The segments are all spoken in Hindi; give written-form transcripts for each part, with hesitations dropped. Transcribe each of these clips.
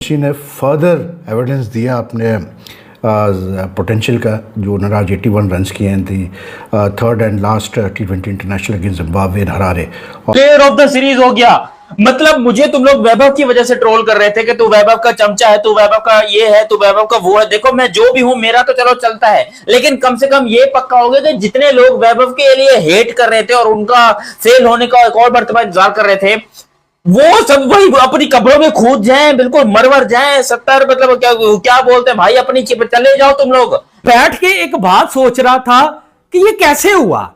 ऋषि ने फर्दर एविडेंस दिया अपने पोटेंशियल का, जो नराज 81 रन्स किए हैं थी third and last T20 international against Zimbabwe in Harare. Player of the series हो गया। मतलब मुझे तुम लोग वैभव की वजह से ट्रोल कर रहे थे कि तू वैभव का चमचा है, तू वैभव का ये है, तू वैभव का वो है। देखो मैं जो भी हूं, मेरा तो चलो चलता है, लेकिन कम से कम ये पक्का हो गया कि जितने लोग वैभव के लिए हेट कर रहे थे और उनका फेल होने का एक और मर्तबा इंतजार कर रहे थे, वो सब वही अपनी कब्रों में कूद जाएं, बिल्कुल मरवर जाएं। 70 मतलब क्या बोलते हैं भाई, अपनी चिप चले जाओ तुम लोग। बैठ के एक बात सोच रहा था कि ये कैसे हुआ,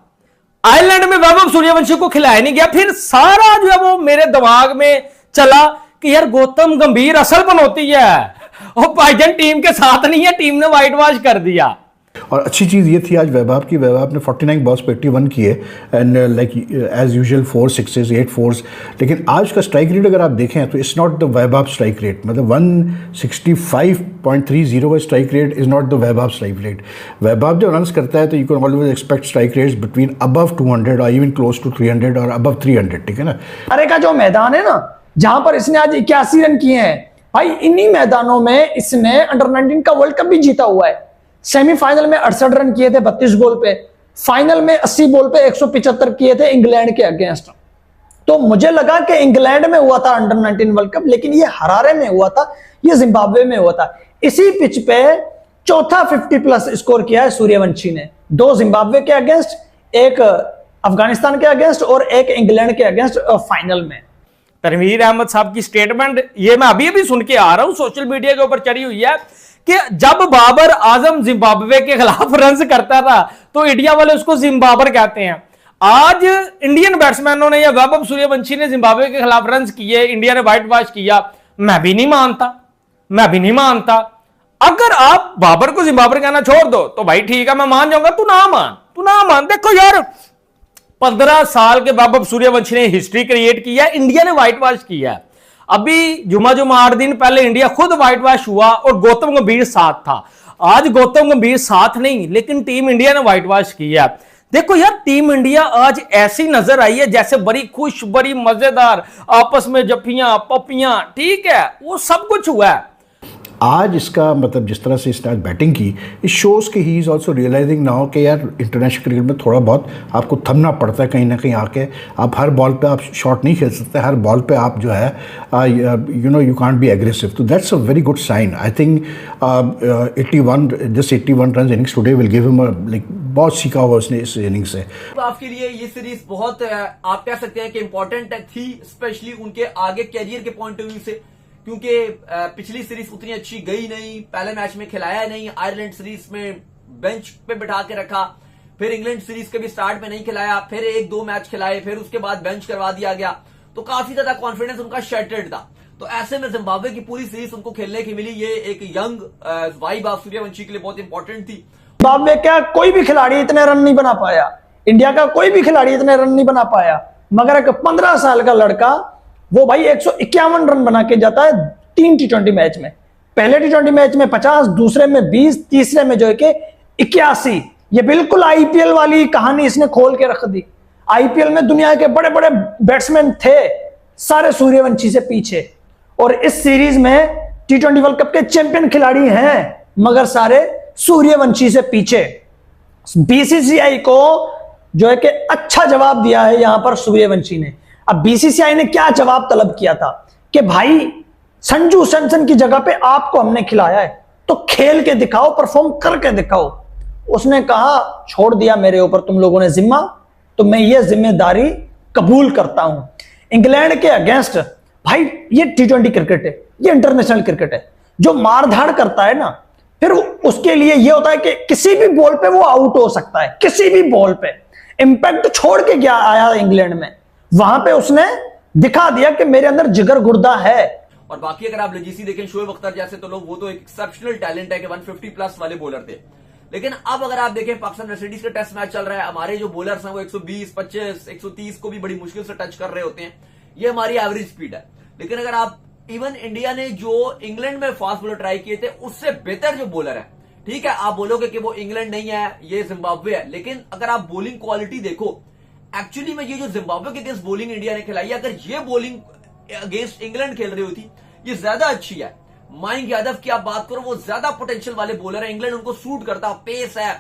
आयरलैंड में वैभव सूर्यवंशी को खिलाया नहीं गया। फिर सारा जो है वो मेरे दिमाग में चला कि यार गौतम गंभीर असल बनोती है और भाईजान टीम के साथ नहीं है, टीम ने व्हाइट वॉश कर दिया। और अच्छी चीज़ ये थी आज वैभव की, वैभव ने 49 बॉल्स पे 81 किए and like as usual 4 6s 8 4s। लेकिन आज का स्ट्राइक रेट अगर आप देखें तो it's not the Vaibhav strike rate, मतलब 165.30 का strike rate is not the Vaibhav strike rate. Vaibhav जब रन्स करता है तो you can always expect strike rates between above 200 और इवन क्लोज टू 300 और अबव 300, ठीक है ना। अरे का जो मैदान है ना, जहां पर इसने आज 81 रन किए हैं भाई, इन्हीं मैदानों में इसने अंडर 19 का वर्ल्ड कप भी जीता हुआ है। सेमीफाइनल में 68 रन किए थे 32 बॉल पे, फाइनल में 80 बॉल पे 175 किए थे इंग्लैंड के अगेंस्ट। तो मुझे लगा कि इंग्लैंड में हुआ था अंडर 19 वर्ल्ड कप, लेकिन ये हरारे में हुआ था, ये जिम्बाब्वे में हुआ था। इसी पिच पे चौथा 50+ स्कोर किया है सूर्यवंशी ने, 2 जिम्बाब्वे के अगेंस्ट, एक अफगानिस्तान के अगेंस्ट और एक इंग्लैंड के अगेंस्ट फाइनल में। तनवीर अहमद साहब की स्टेटमेंट ये मैं अभी सुन के आ रहा हूं, सोशल मीडिया के ऊपर चढ़ी हुई है कि जब बाबर आजम जिम्बाब्वे के खिलाफ रन्स करता था तो इंडिया वाले उसको जिम्बाबर कहते हैं। आज इंडियन बैट्समैनों ने या वैभव सूर्यवंशी ने जिम्बाब्वे के खिलाफ रन्स किए, इंडिया ने व्हाइट वॉश किया, मैं भी नहीं मानता। अगर आप बाबर को जिम्बाबर कहना छोड़ दो तो भाई ठीक है, मैं मान जाऊंगा, तू ना मान। देखो यार 15 साल के वैभव सूर्यवंशी ने हिस्ट्री क्रिएट किया, इंडिया ने व्हाइट वॉश किया। अभी जुमा 8 दिन पहले इंडिया खुद व्हाइट वॉश हुआ और गौतम गंभीर साथ था। आज गौतम गंभीर साथ नहीं, लेकिन टीम इंडिया ने व्हाइट वॉश किया। देखो यार, टीम इंडिया आज ऐसी नजर आई है जैसे बड़ी खुश, बड़ी मजेदार, आपस में जफ्फियां पप्पियां, ठीक है, वो सब कुछ हुआ है। आज इसका मतलब जिस तरह से इसने आज बैटिंग की, इट शोज़ कि he is also realising now कि यार इंटरनेशनल क्रिकेट में थोड़ा बहुत आपको थमना पड़ता है कहीं ना कहीं आके। आप हर बॉल पे आप शॉट नहीं खेल सकते, हर बॉल पे आप जो है यू कांट बी एग्रेसिव। तो that's a very good sign. I think 81 run innings today will give him like बहुत सीखा हुआ उसने इस इनिंग से। तो आपके लिए ये सीरीज बहुत आप कह सकते हैं कि इंपॉर्टेंट थी, स्पेशली उनके आगे कैरियर के पॉइंट ऑफ व्यू से, क्योंकि पिछली सीरीज उतनी अच्छी गई नहीं, पहले मैच में खिलाया नहीं, आयरलैंड सीरीज में बेंच पे बिठा के रखा, फिर इंग्लैंड सीरीज के भी स्टार्ट में नहीं खिलाया, फिर 1-2 मैच खिलाए, फिर उसके बाद बेंच करवा दिया गया, तो काफी ज्यादा कॉन्फिडेंस उनका शैटर्ड था। तो ऐसे में जिम्बाब्वे की पूरी सीरीज उनको खेलने की मिली, ये एक यंग वाइब ऑफ सूर्यवंशी के लिए बहुत इंपॉर्टेंट थी। जिम्बाब्वे का कोई भी खिलाड़ी इतने रन नहीं बना पाया, इंडिया का कोई भी खिलाड़ी इतने रन नहीं बना पाया, मगर एक 15 साल का लड़का वो भाई 151 रन बना के जाता है 3 T20 मैच में। पहले T20 मैच में 50, दूसरे में 20, तीसरे में जो है कि 81। ये बिल्कुल आईपीएल वाली कहानी इसने खोल के रख दी। आईपीएल में दुनिया के बड़े बड़े बैट्समैन थे, सारे सूर्यवंशी से पीछे, और इस सीरीज में T20 वर्ल्ड कप के चैंपियन खिलाड़ी हैं मगर सारे सूर्यवंशी से पीछे। बीसीसीआई को जो है कि अच्छा जवाब दिया है यहां पर सूर्यवंशी ने। अब बीसीसीआई ने क्या जवाब तलब किया था कि भाई संजू सैमसन की जगह पे आपको हमने खिलाया है तो खेल के दिखाओ, परफॉर्म करके दिखाओ। उसने कहा छोड़ दिया मेरे ऊपर तुम लोगों ने जिम्मा, तो मैं ये जिम्मेदारी कबूल करता हूं। इंग्लैंड के अगेंस्ट भाई ये T20 क्रिकेट है, ये इंटरनेशनल क्रिकेट है, जो मारधाड़ करता है ना फिर उसके लिए ये होता है कि किसी भी बॉल पे वो आउट हो सकता है, किसी भी बॉल पे। इंपैक्ट छोड़ के क्या आया इंग्लैंड में, वहां पे उसने दिखा दिया कि मेरे अंदर जिगर गुर्दा है। और बाकी अगर आप लजीसी देखें, शोएब अख्तर जैसे तो लोग, वो तो एक एक्सेप्शनल टैलेंट है कि 150+ वाले बॉलर थे। लेकिन अब अगर आप देखें पाकिस्तान वेस्ट इंडीज का टेस्ट मैच चल रहा है, हमारे जो बॉलर्स हैं वो 120, 25, 130 को भी बड़ी मुश्किल से टच कर रहे होते हैं, ये हमारी एवरेज स्पीड है। लेकिन अगर आप इवन इंडिया ने जो इंग्लैंड में फास्ट बॉलर ट्राई किए थे उससे बेहतर जो बॉलर है, ठीक है आप बोलोगे कि वो इंग्लैंड नहीं है, ये जिम्बाब्वे है, लेकिन अगर आप बॉलिंग क्वालिटी देखो, एक्चुअली में ये जो जिम्बाब्वे के अगेंस्ट बॉलिंग इंडिया ने खिलाई है, अगर ये बॉलिंग अगेंस्ट इंग्लैंड खेल रही होती ये ज्यादा अच्छी है। मयंक यादव की आप बात करो, वो ज्यादा पोटेंशियल वाले बॉलर है, इंग्लैंड उनको सूट करता, पेस है,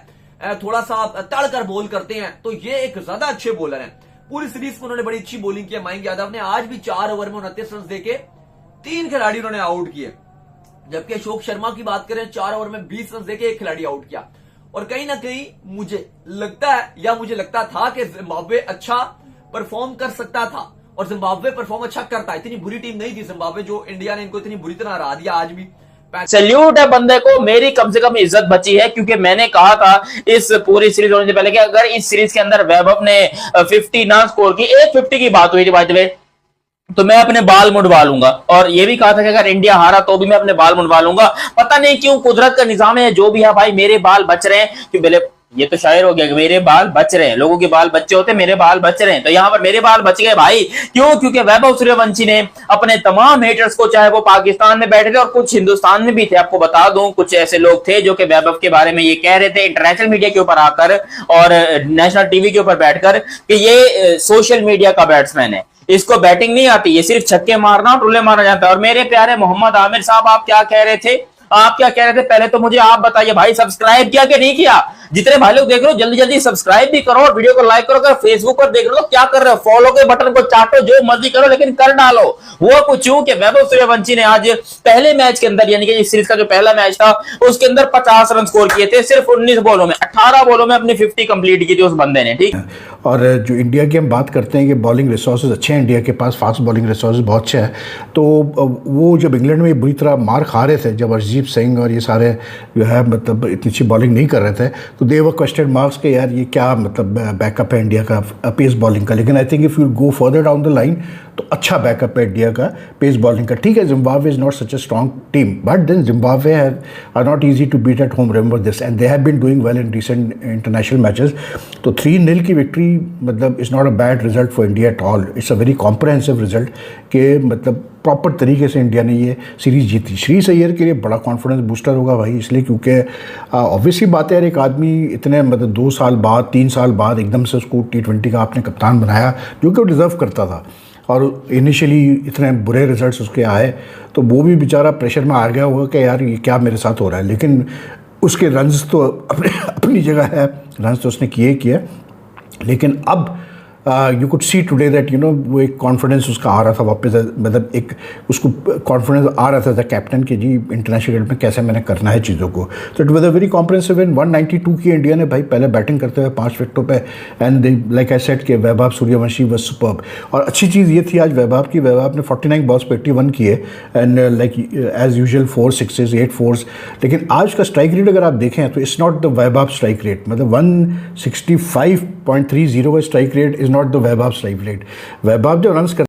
थोड़ा सा तड़कर बॉल करते हैं, तो ये एक ज्यादा अच्छे बॉलर हैं। पूरी सीरीज में उन्होंने बड़ी अच्छी बॉलिंग की है मयंक यादव ने। आज भी 4 ओवर में 29 रन देके 3 खिलाड़ी उन्होंने आउट किए, जबकि अशोक शर्मा की बात करें 4 ओवर में 20 रन देके 1 खिलाड़ी आउट किया। और कहीं ना कहीं मुझे लगता था कि जिम्बाब्वे अच्छा परफॉर्म कर सकता था, और जिम्बाब्वे परफॉर्म अच्छा करता है। इतनी बुरी टीम नहीं थी जिम्बाब्वे जो इंडिया ने इनको इतनी बुरी तरह हरा दिया। आज भी सैल्यूट है बंदे को, मेरी कम से कम इज्जत बची है, क्योंकि मैंने कहा था इस पूरी सीरीज होने से पहले कि अगर इस सीरीज के अंदर वैभव ने 50 ना स्कोर की, 150 की बात हुई थी बाय द वे, तो मैं अपने बाल मुड़वा लूंगा। और ये भी कहा था कि अगर इंडिया हारा तो भी मैं अपने बाल मुड़वा लूंगा। पता नहीं क्यों कुदरत का निजाम है, जो भी है भाई, मेरे बाल बच रहे हैं। कि ये तो शायर हो गया कि मेरे बाल बच रहे हैं, लोगों के बाल बच्चे होते, मेरे बाल बच रहे हैं, तो यहां पर मेरे बाल बच गए भाई। क्यों? क्योंकि वैभव सूर्यवंशी ने अपने तमाम हेटर्स को, चाहे वो पाकिस्तान में बैठे थे और कुछ हिंदुस्तान में भी थे, आपको बता दूं कुछ ऐसे लोग थे जो कि वैभव के बारे में ये कह रहे थे इंटरनेशनल मीडिया के ऊपर आकर और नेशनल टीवी के ऊपर बैठकर कि ये सोशल मीडिया का बैट्समैन है, इसको बैटिंग नहीं आती, ये सिर्फ छक्के मारना और टुल्ले मारना जानता है। और मेरे प्यारे मोहम्मद आमिर साहब, आप क्या कह रहे थे? पहले तो मुझे आप बताइए भाई, सब्सक्राइब किया कि नहीं किया? जितने भाई लोग देख रहे हो जल्दी जल्दी सब्सक्राइब भी करो और वीडियो को लाइक करो। अगर फेसबुक पर देख रहे हो क्या कर रहे हो? फॉलो के बटन को चाटो, जो मर्जी करो, लेकिन कर डालो। वो कुछ यूं कि वैभव सूर्यवंशी ने आज पहले मैच के अंदर, यानी कि इस सीरीज का जो पहला मैच था उसके अंदर 50 रन स्कोर किए थे, सिर्फ 19 बॉलों में, 18 बॉलों में अपनी 50 कंप्लीट की थी उस बंदे ने। ठीक। और जो इंडिया की हम बात करते हैं कि बॉलिंग रिसोर्सेज अच्छे हैं, इंडिया के पास फास्ट बॉलिंग रिसोर्सेज बहुत अच्छे हैं, तो वो जब इंग्लैंड में बुरी तरह मार खा रहे थे, जब अर्शदीप सिंह और ये सारे जो है मतलब इतनी अच्छी बॉलिंग नहीं कर रहे थे, तो दे वर क्वेश्चन मार्क्स के यार ये क्या मतलब बैकअप है इंडिया का पेस बॉलिंग का। लेकिन I think if you go further down the line तो अच्छा बैकअप है इंडिया का पेस बॉलिंग का। ठीक है, Zimbabwe is not such a strong team, but then Zimbabwe are not easy to beat at home, remember this, and they have been doing well in recent international matches. तो 3-0 की विक्ट्री मतलब is not a bad result for India at all, it's a very comprehensive result के मतलब प्रॉपर तरीके से इंडिया ने ये सीरीज़ जीती। श्रेयस अय्यर के लिए बड़ा कॉन्फिडेंस बूस्टर होगा भाई, इसलिए क्योंकि ऑब्वियसली बात है यार, एक आदमी इतने मतलब 2 साल बाद 3 साल बाद एकदम से उसको T20 का आपने कप्तान बनाया, जो कि वो डिज़र्व करता था, और इनिशियली इतने बुरे रिजल्ट्स उसके आए, तो वो भी बेचारा प्रेशर में आ गया होगा कि यार ये क्या मेरे साथ हो रहा है। लेकिन उसके रन्स तो अपनी जगह है, रन्स तो उसने किए, लेकिन अब you could see today that you know वो एक कॉन्फिडेंस उसका आ रहा था वापस, मतलब एक उसको कॉन्फिडेंस आ रहा था कैप्टन के जी इंटरनेशनल क्रिकेट में कैसे मैंने करना है चीज़ों को। तो it was a very comprehensive win. 192 की इंडिया ने भाई पहले बैटिंग करते हुए 5 विकेटों पे, एंड लाइक आई सेड के वैभव सूर्यवंशी वाज सुपर्ब। और अच्छी चीज़ ये थी आज वैभव की, वैभव ने 49 बॉल्स पे 81 किए, and like as usual 4 6s 8 4s। लेकिन आज का स्ट्राइक रेट अगर आप देखें तो it's not the Vaibhav strike rate, मतलब 165.30 का strike rate is not the Vaibhav strike rate. Vaibhav जो रन्स